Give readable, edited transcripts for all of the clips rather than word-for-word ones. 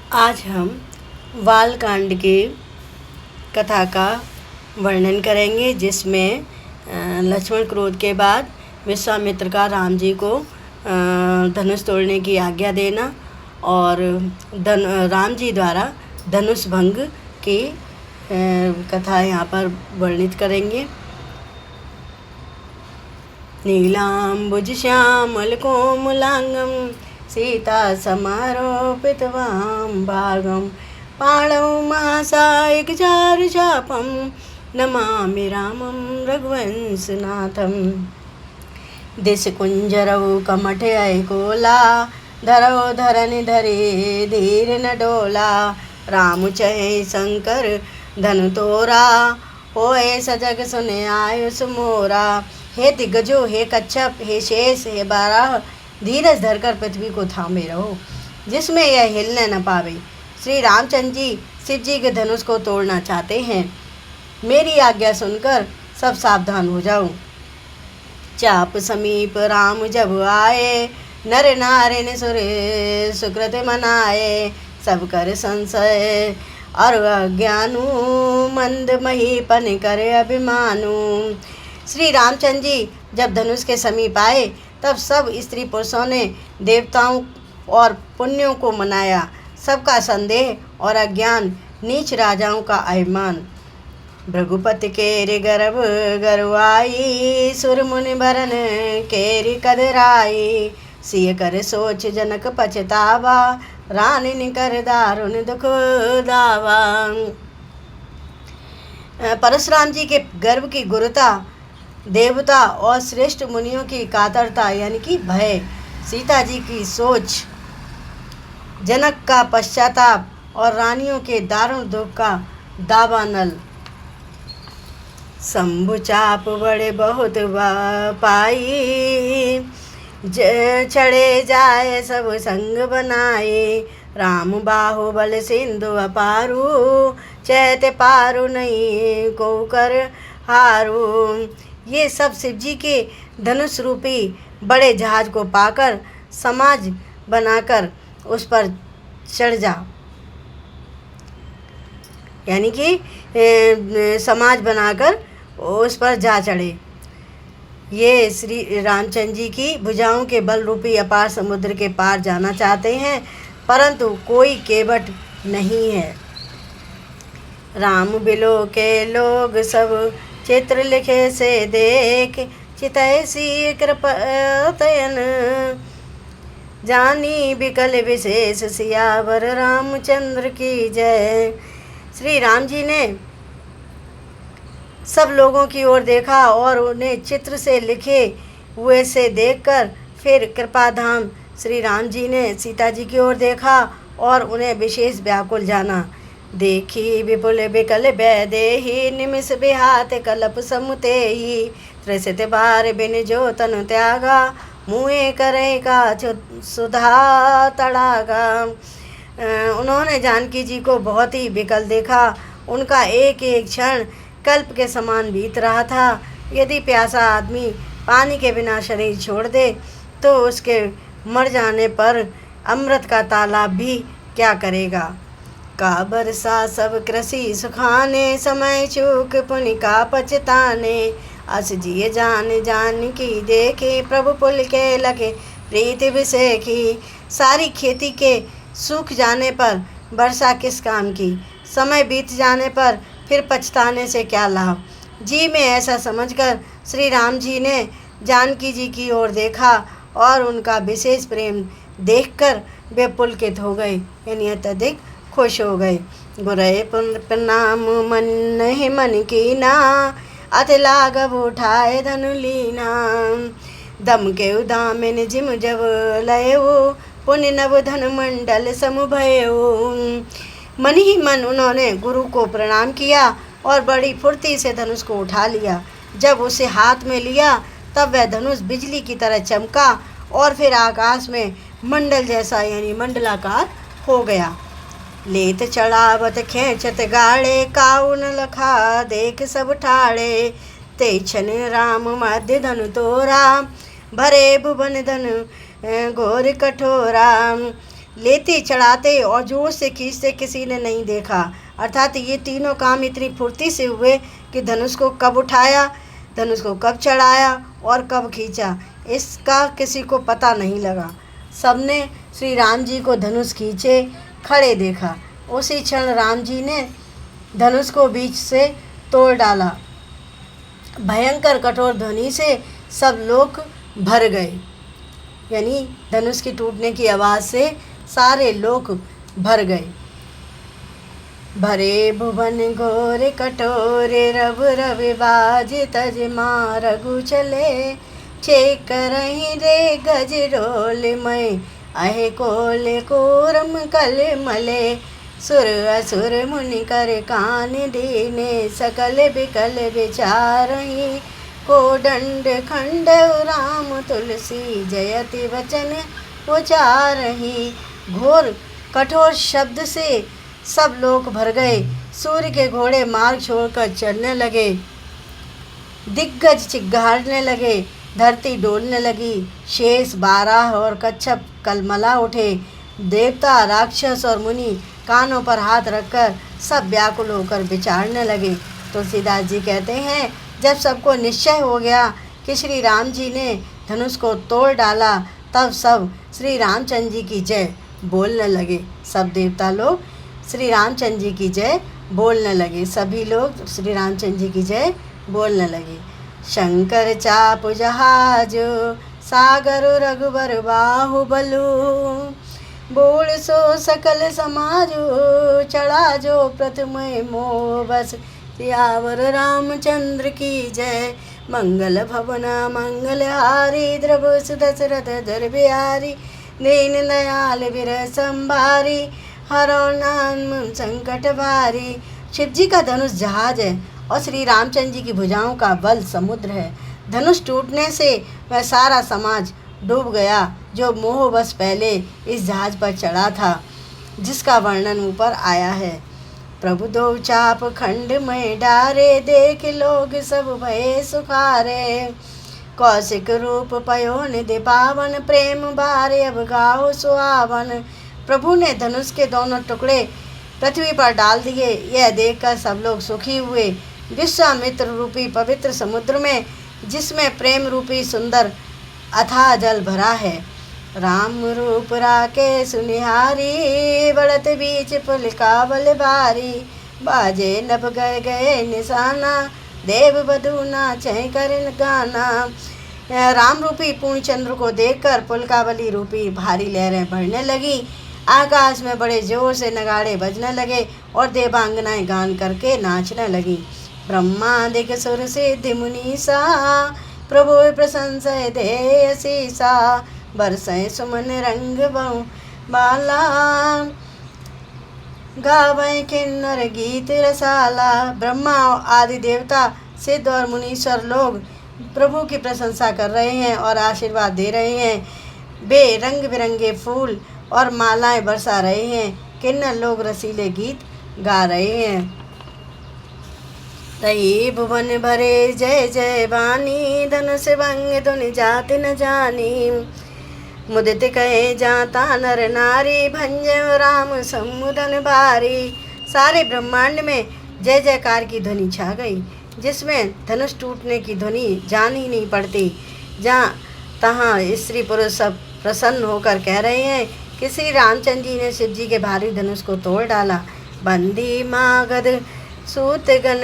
आज हम बालकांड की कथा का वर्णन करेंगे, जिसमें लक्ष्मण क्रोध के बाद विश्वामित्र का राम जी को धनुष तोड़ने की आज्ञा देना और राम जी द्वारा धनुष भंग की कथा यहाँ पर वर्णित करेंगे। नीलाम्बुज श्यामल कोमलांगम सीता समारोपितवां भागं पाणौ महासायक चारुचापं नमामि रामं रघुवंशनाथं। दिशकुंजरौ कमठयैकोला धरौ धरनि धरे धीर न डोला। राम चहे शंकर धनु तोरा होए सजग सुने आयुष मोरा। हे दिग्गजो, हे कच्छप, हे शेष, हे बारह, धीरज धरकर पृथ्वी को थामे रहो, जिसमें यह हिलने न पावे। श्री रामचंद्र जी शिव जी के धनुष को तोड़ना चाहते हैं। मेरी आज्ञा सुनकर सब सावधान हो जाओ। चाप समीप राम जब आए, नर नारिन सुर सुकृत मनाए। सब कर संशय और अज्ञानु, मंद महीपन करे अभिमानु। श्री रामचंद्र जी जब धनुष के समीप आए, तब सब स्त्री पुरुषों ने देवताओं और पुण्यों को मनाया। सबका संदेह और अज्ञान, नीच राजाओं का अभिमान। भृगुपति केरि गर्भ गरुआई, सुर मुनि भरन केरि कदराई। सिय कर सोच जनक पछतावा, रानी कर दारुण दुख दावा। परशुराम जी के गर्भ की गुरुता, देवता और श्रेष्ठ मुनियों की कातरता यानी कि भय, सीता जी की सोच, जनक का पश्चाताप और रानियों के दारुण दुख का दावानल। शंभु चाप बड़े बहुत पाई, चढ़े जाए सब संग बनाए। राम बाहुबल सिंधु अपारू, चैते पारू नहीं को कर हारू। ये सब शिव जी के धनुष रूपी बड़े जहाज को पाकर समाज बनाकर उस पर चढ़ जा, यानी कि समाज बनाकर उस पर जा चढ़े। ये श्री रामचंद्र जी की भुजाओं के बल रूपी अपार समुद्र के पार जाना चाहते हैं, परंतु कोई केवट नहीं है। राम बिलो के लोग सब चित्र लिखे से देख, चितैसी कृपतयन जानी विकल विशेष। सियावर रामचंद्र की जय। श्री राम जी ने सब लोगों की ओर देखा और उन्हें चित्र से लिखे हुए से देखकर फिर कृपाधाम श्री राम जी ने सीता जी की ओर देखा और उन्हें विशेष व्याकुल जाना। देखी विपुल विकल वैदेही, निमिष बिहात कलप समुते ही। त्रसित बार बिन जो तनु त्यागा, मुँह करेगा सुधा तड़ागा। उन्होंने जानकी जी को बहुत ही विकल देखा। उनका एक एक क्षण कल्प के समान बीत रहा था। यदि प्यासा आदमी पानी के बिना शरीर छोड़ दे, तो उसके मर जाने पर अमृत का तालाब भी क्या करेगा। का बरसा सब कृषि सुखाने, समय चूक पुनि का पछताने। अस जिए जान जान की देखे, प्रभु पुल के लगे प्रीति विषेखी। सारी खेती के सूख जाने पर वर्षा किस काम की, समय बीत जाने पर फिर पछताने से क्या लाभ। जी में ऐसा समझकर श्री राम जी ने जानकी जी की ओर देखा और उनका विशेष प्रेम देखकर वे पुलकित हो गए, यानी अत्यधिक खुश हो गए। गुरय प्रणाम मन नहीं मन की ना, अति लाघव उठाए धनु लीना। दम के उदामिन जिम जब लयो, पुण्य नव धन मंडल समुभयो। मन ही मन उन्होंने गुरु को प्रणाम किया और बड़ी फुर्ती से धनुष को उठा लिया। जब उसे हाथ में लिया, तब वह धनुष बिजली की तरह चमका और फिर आकाश में मंडल जैसा यानी मंडलाकार हो गया। लेत चढ़ावत खेचत गाड़े, काउन लखा देख सब ठाड़े। ते क्षण राम मध्य धनु तोरा, भरे भुवन धनु घोर कठोरा। लेते, चढ़ाते और जोर से खींचते किसी ने नहीं देखा। अर्थात ये तीनों काम इतनी फुर्ती से हुए कि धनुष को कब उठाया, धनुष को कब चढ़ाया और कब खींचा, इसका किसी को पता नहीं लगा। सबने श्री राम जी को धनुष खींचे खड़े देखा। उसी क्षण राम जी ने धनुष को बीच से तोड़ डाला। भयंकर कठोर ध्वनि से सब लोग भर गए, यानी धनुष की टूटने की आवाज़ से सारे लोग भर गए। भरे भुवन घोर कटोरे रव रवि बाज तज मारगु चले, छेक रही रे गज रोल मय अहे कोले कोरम कल मले, सुर असुर मुनि कर कान दीने सकल बिकल विचारही, कोदंड खंड राम तुलसी जयति वचन उचारही। घोर कठोर शब्द से सब लोग भर गए। सूर्य के घोड़े मार्ग छोड़कर चलने लगे, दिग्गज चिघाड़ने लगे, धरती डोलने लगी, शेष बाराह और कच्छप कलमला उठे। देवता, राक्षस और मुनि कानों पर हाथ रखकर सब व्याकुल होकर विचारने लगे। तुलसीदास जी कहते हैं, जब सबको निश्चय हो गया कि श्री राम जी ने धनुष को तोड़ डाला, तब सब श्री रामचंद्र जी की जय बोलने लगे। सब देवता लोग श्री रामचंद्र जी की जय बोलने लगे, सभी लोग श्री रामचंद्र जी की जय बोलने लगे। शंकर चाप जहाजो सागर रघुबर बाहुबलु, बोल सो सकल समाजो चढ़ा जो प्रथम मोह बस, सियावर रामचंद्र की जय। मंगल भवना मंगल हारी द्रव सुदशरथ धर बिहारी, दीन दयाल विरह संभारी, हरो नाम संकट भारी। शिव जी का धनुष जहाज है और श्री रामचंद्र जी की भुजाओं का बल समुद्र है। धनुष टूटने से वह सारा समाज डूब गया जो मोहवश पहले इस जहाज पर चढ़ा था, जिसका वर्णन ऊपर आया है। प्रभु दो चाप खंड में डारे, देख लोग सब भये सुखारे, कौशिक रूप पयो निधि पावन, प्रेम बारे अब गाओ सुहावन। प्रभु ने धनुष के दोनों टुकड़े पृथ्वी पर डाल दिए। यह देखकर सब लोग सुखी हुए। विश्वामित्र रूपी पवित्र समुद्र में, जिसमें प्रेम रूपी सुंदर अथाह जल भरा है, राम रूप राके सुनिहारी, बढ़त बीच पुल का बल भारी, बाजे नभ गए गए निशाना, देव बधू नाचे कर गाना। राम रूपी पूर्ण चंद्र को देखकर पुलकावली रूपी भारी लहरें बढ़ने लगी। आकाश में बड़े जोर से नगाड़े बजने लगे और देवांगनाएं गान करके नाचने लगी। ब्रह्मादिक सुर सिद्धि मुनीसा, प्रभु प्रशंसय दे असीसा, बरसय सुमन रंग बहु बाला, गावै किन्नर गीत रसाला। ब्रह्मा आदि देवता, सिद्ध और मुनीश्वर लोग प्रभु की प्रशंसा कर रहे हैं और आशीर्वाद दे रहे हैं। वे रंग बिरंगे फूल और मालाएं बरसा रहे हैं। किन्नर लोग रसीले गीत गा रहे हैं। तही भुवन भरे जय जय वाणी, धनुष भंग धुनि जात न जानी, मुदित कहे जाता नर नारी, भंज राम समुदन भारी। सारे ब्रह्मांड में जय जयकार की ध्वनि छा गई, जिसमें धनुष टूटने की ध्वनि जान ही नहीं पड़ती। जहाँ तहाँ स्त्री पुरुष सब प्रसन्न होकर कह रहे हैं कि श्री रामचंद्र जी ने शिव जी के भारी धनुष को तोड़ डाला। बंदी मागध सूत गण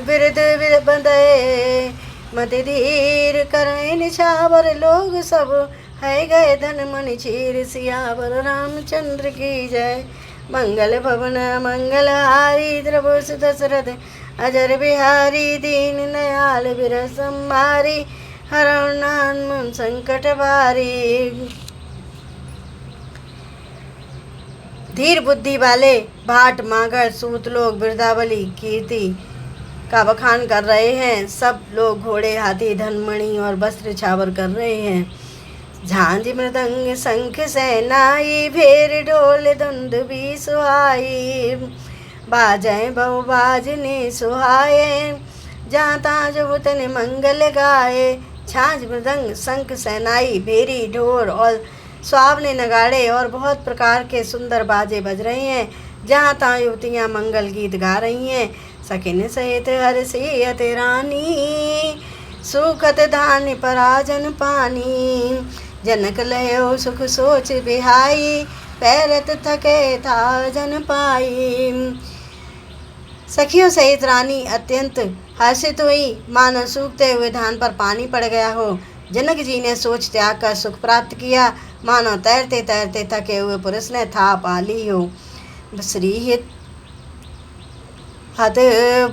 बिरद बंदे, मति धीर करें निछावर, लोग सब है गए धन मन चीर, सियावर रामचंद्र की जय। मंगल भवन मंगल हारी, द्रव दशरथ अजर बिहारी, दीन दयाल विरह संभारी, हरौ नाम संकट भारी। धीर बुद्धि वाले भाट मागध सूत लोग बिरदावली कीर्ति का बखान कर रहे हैं। सब लोग घोड़े हाथी धनमणि और वस्त्र छावर कर रहे हैं। झांझ मृदंग शंख सेनाई, भेर ढोल धुंध भी सुहाई, बाजें बहु बाजने सुहाए, जाता जो तन मंगल गाए। झांझ मृदंग शंख सेनाई, भेरी ढोल और सुहावने नगाड़े और बहुत प्रकार के सुंदर बाजे बज रहे हैं। जहाँ तहाँ युवतियाँ मंगल गीत गा रही हैं। सखिन सहित हर्षियत रानी, सुखत धान्य पराजन पानी। जनक लयो सुख सोच बिहाई, पैरत थके था जन पाई। सखियों सहित रानी अत्यंत हर्षित हुई, मानो सूखते हुए धान पर पानी पड़ गया हो। जनक जी ने सोच त्याग कर सुख प्राप्त किया, मानो तैरते तैरते थके हुए पुरुष ने था पा ली हो। श्री हित हत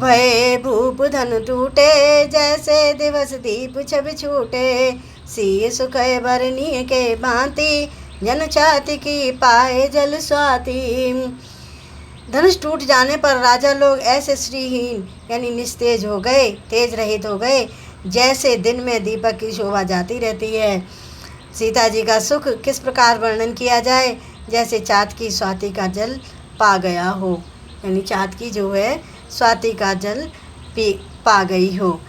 भय भूप धन टूटे, जैसे दिवस दीप छब छूटे। सी सुख भरनी के भांति, जन छाती की पाए जल स्वाति। धनुष टूट जाने पर राजा लोग ऐसे श्रीहीन यानी निस्तेज हो गए, तेज रहित हो गए, जैसे दिन में दीपक की शोभा जाती रहती है। सीता जी का सुख किस प्रकार वर्णन किया जाए, जैसे चाँद की स्वाति का जल पा गया हो, यानी चाँद की जो है स्वाति का जल पा गई हो।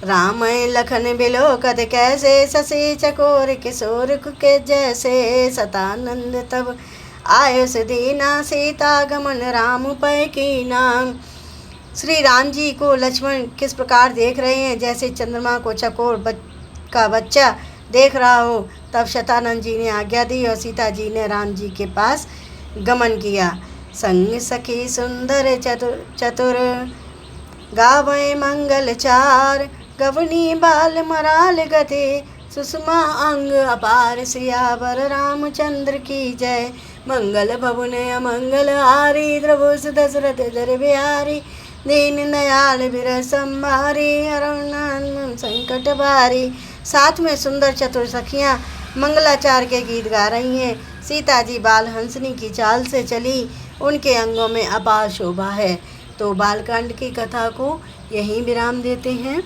राम लखन बिलोकत कैसे, शशि चकोर किशोर के जैसे। सतानंद तब आयुष दीना, सीता गमन राम पै कीना। श्री राम जी को लक्ष्मण किस प्रकार देख रहे हैं, जैसे चंद्रमा को चकोर का बच्चा देख रहा हो। तब शतानंद जी ने आज्ञा दी और सीता जी ने राम जी के पास गमन किया। संग सखी सुंदर चतुर, गावे मंगल चार। गवनी बाल मराल गति, सुषमा अंग अपार। सियावर रामचंद्र की जय, मंगल भवन अमंगल हारी। द्रवुस दशरथ जर बिहारी, दीन दयाल बिरह संभारी। हरण संकट भारी। साथ में सुंदर चतुर सखियाँ मंगलाचार के गीत गा रही हैं। सीता जी बाल हंसनी की चाल से चली, उनके अंगों में अपार शोभा है। तो बालकांड की कथा को यहीं विराम देते हैं।